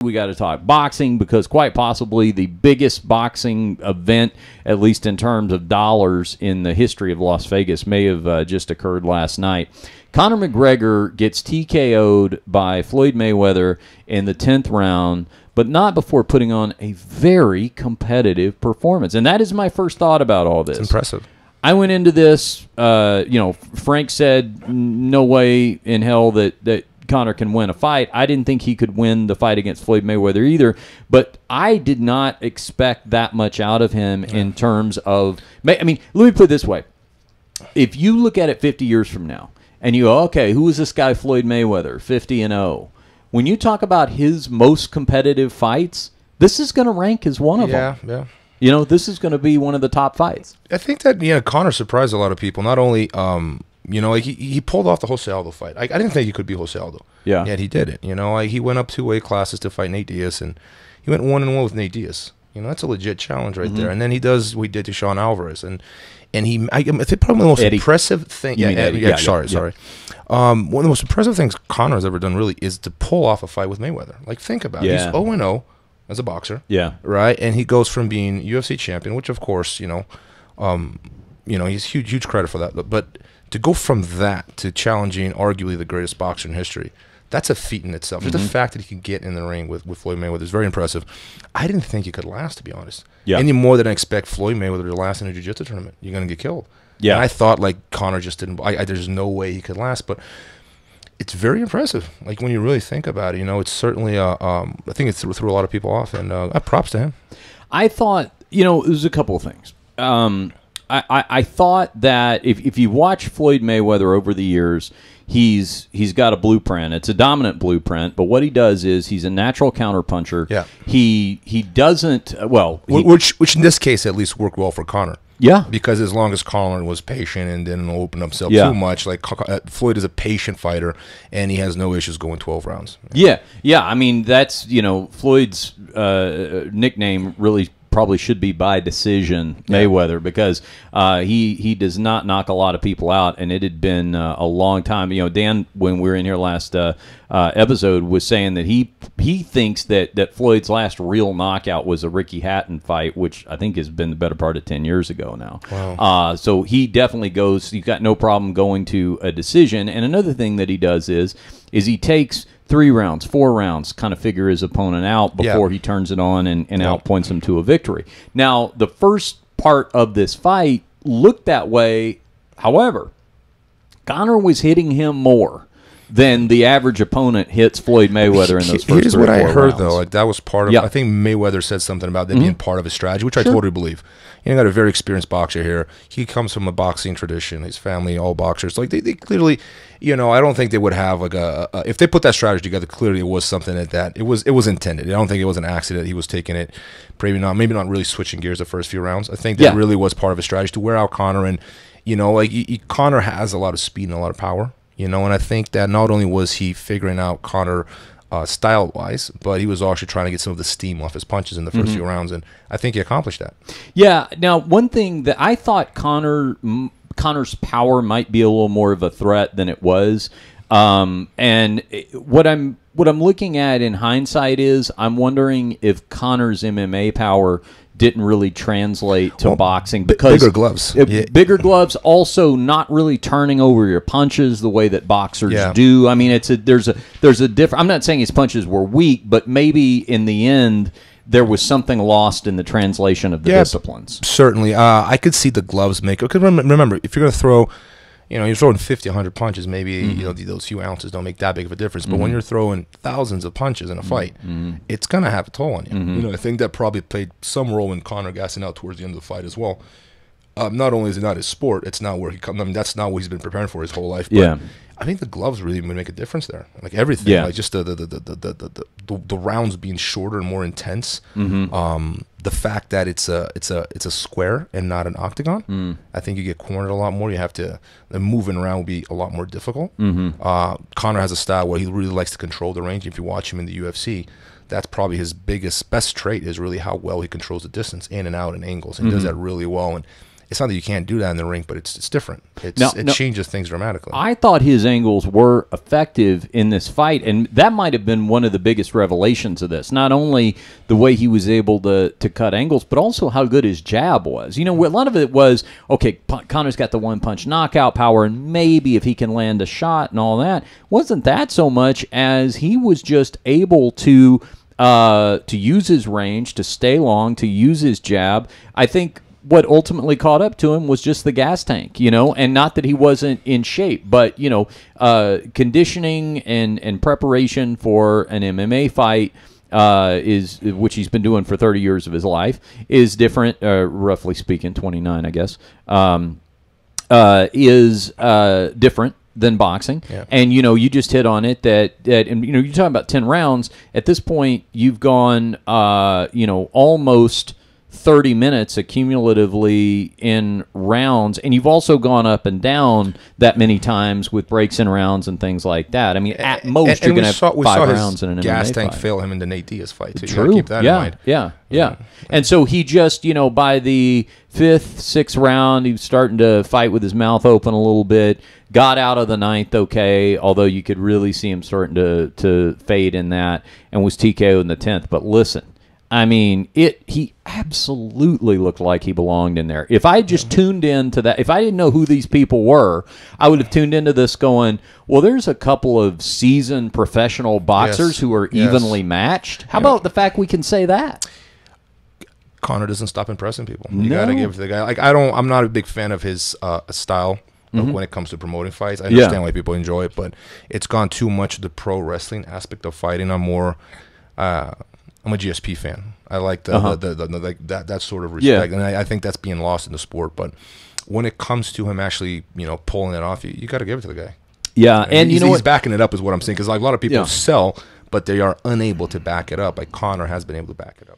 we got to talk boxing, because quite possibly the biggest boxing event, at least in terms of dollars, in the history of Las Vegas may have just occurred last night. Conor McGregor gets TKO'd by Floyd Mayweather in the 10th round, but not before putting on a very competitive performance. And that is my first thought about all this. It's impressive. I went into this, Frank said no way in hell that Conor can win a fight. I didn't think he could win the fight against Floyd Mayweather either, but I did not expect that much out of him in terms of, I mean, let me put it this way. If you look at it 50 years from now and you go, okay, who is this guy Floyd Mayweather, 50-0? When you talk about his most competitive fights, this is going to rank as one of them. Yeah. You know, this is going to be one of the top fights. I think that, Conor surprised a lot of people. Not only, he pulled off the Jose Aldo fight. I didn't think he could beat Jose Aldo. Yeah. Yet he did it. He went up 2 weight classes to fight Nate Diaz, and he went 1-1 with Nate Diaz. That's a legit challenge right there. And then he does what he did to Sean Alvarez. And I think probably the most impressive thing. Sorry. One of the most impressive things Conor has ever done really is to pull off a fight with Mayweather. Like, think about it. He's 0-0 as a boxer. Yeah. Right? And he goes from being UFC champion, which of course, he's huge credit for that. But to go from that to challenging arguably the greatest boxer in history, that's a feat in itself. Just the fact that he could get in the ring with Floyd Mayweather is very impressive. I didn't think he could last, to be honest. Yeah. Any more than I expect Floyd Mayweather to last in a jiu-jitsu tournament. You're going to get killed. Yeah. And I thought, like, Conor just didn't. There's no way he could last, but it's very impressive. Like, when you really think about it, it's certainly I think it threw a lot of people off, and props to him. I thought, there's a couple of things. I thought that if you watch Floyd Mayweather over the years, he's got a blueprint. It's a dominant blueprint, but what he does is he's a natural counterpuncher. Yeah. He doesn't which in this case at least worked well for Conor. Yeah. Because as long as Conor was patient and didn't open himself too much, like Floyd is a patient fighter, and he has no issues going 12 rounds. Yeah. I mean, that's, Floyd's nickname really probably should be by decision Mayweather, because he does not knock a lot of people out, and it had been a long time. Dan, when we were in here last episode, was saying that he thinks that Floyd's last real knockout was a Ricky Hatton fight, which I think has been the better part of 10 years ago now. Wow. So he definitely goes. He's got no problem going to a decision. And another thing that he does is he takes 3 rounds, 4 rounds, kind of figure his opponent out before he turns it on and outpoints him to a victory. Now, the first part of this fight looked that way. However, Conor was hitting him more than the average opponent hits Floyd Mayweather in those first 3 or 4 rounds. Here's what I heard, though. Like, that was part of I think Mayweather said something about that being part of his strategy, which I totally believe. You got a very experienced boxer here. He comes from a boxing tradition. His family, all boxers. Like, they clearly, I don't think they would have like if they put that strategy together, clearly it was something that it was intended. I don't think it was an accident. He was taking it, maybe not really switching gears the first few rounds. I think that really was part of his strategy to wear out Conor. And, Conor has a lot of speed and a lot of power. And I think that not only was he figuring out Conor style-wise, but he was also trying to get some of the steam off his punches in the first few rounds, and I think he accomplished that. Yeah. Now, one thing that I thought Conor's power might be a little more of a threat than it was, and what I'm looking at in hindsight is I'm wondering if Conor's MMA power didn't really translate to boxing, because bigger gloves. Bigger gloves, also not really turning over your punches the way that boxers do. I mean, there's a different. I'm not saying his punches were weak, but maybe in the end there was something lost in the translation of the disciplines. Certainly, I could see the gloves make. Because remember, if you're going to throw, you're throwing 50, 100 punches, maybe those few ounces don't make that big of a difference. But when you're throwing thousands of punches in a fight, it's going to have a toll on you. I think that probably played some role in Conor gassing out towards the end of the fight as well. Not only is it not his sport, it's not where he comes. I mean, that's not what he's been preparing for his whole life. But I think the gloves really would make a difference there. Like everything, like just the rounds being shorter and more intense. The fact that it's a square and not an octagon. I think you get cornered a lot more. You have to moving around will be a lot more difficult. Conor has a style where he really likes to control the range. If you watch him in the UFC, that's probably his best trait is really how well he controls the distance in and out and angles. And he does that really well. And it's not that you can't do that in the ring, but it's different. It changes things dramatically. I thought his angles were effective in this fight, and that might have been one of the biggest revelations of this. Not only the way he was able to cut angles, but also how good his jab was. You know, a lot of it was, okay, Conor's got the one-punch knockout power, and maybe if he can land a shot and all that. Wasn't that so much as he was just able to use his range, to stay long, to use his jab. I think what ultimately caught up to him was just the gas tank, you know, and not that he wasn't in shape, but, you know, conditioning and preparation for an MMA fight which he's been doing for 30 years of his life, is different, roughly speaking, 29, I guess, is different than boxing. Yeah. And, you know, you just hit on it that and, you know, you're talking about 10 rounds. At this point, you've gone, you know, almost 30 minutes accumulatively in rounds, and you've also gone up and down that many times with breaks in rounds and things like that. I mean, at most, you're going to have 5 rounds in an MMA fight. Gas tank fail him in the Nate Diaz fight, too. True. You gotta keep that in mind. Yeah. And so he just, you know, by the 5th, 6th round, he was starting to fight with his mouth open a little bit, got out of the 9th okay, although you could really see him starting to fade in that, and was TKO'd in the 10th. But listen, I mean, he absolutely looked like he belonged in there. If I just tuned into that, if I didn't know who these people were, I would have tuned into this going, well, there's a couple of seasoned professional boxers who are evenly matched. How about the fact we can say that? Conor doesn't stop impressing people. You got to give it to the guy. Like, I'm not a big fan of his style when it comes to promoting fights. I understand why people enjoy it, but it's gone too much the pro wrestling aspect of fighting. I'm a GSP fan. I like that sort of respect, and I think that's being lost in the sport. But when it comes to him actually, you know, pulling it off, you got to give it to the guy. Yeah, and you know he's backing it up is what I'm saying, because like a lot of people sell, but they are unable to back it up. Like Conor has been able to back it up.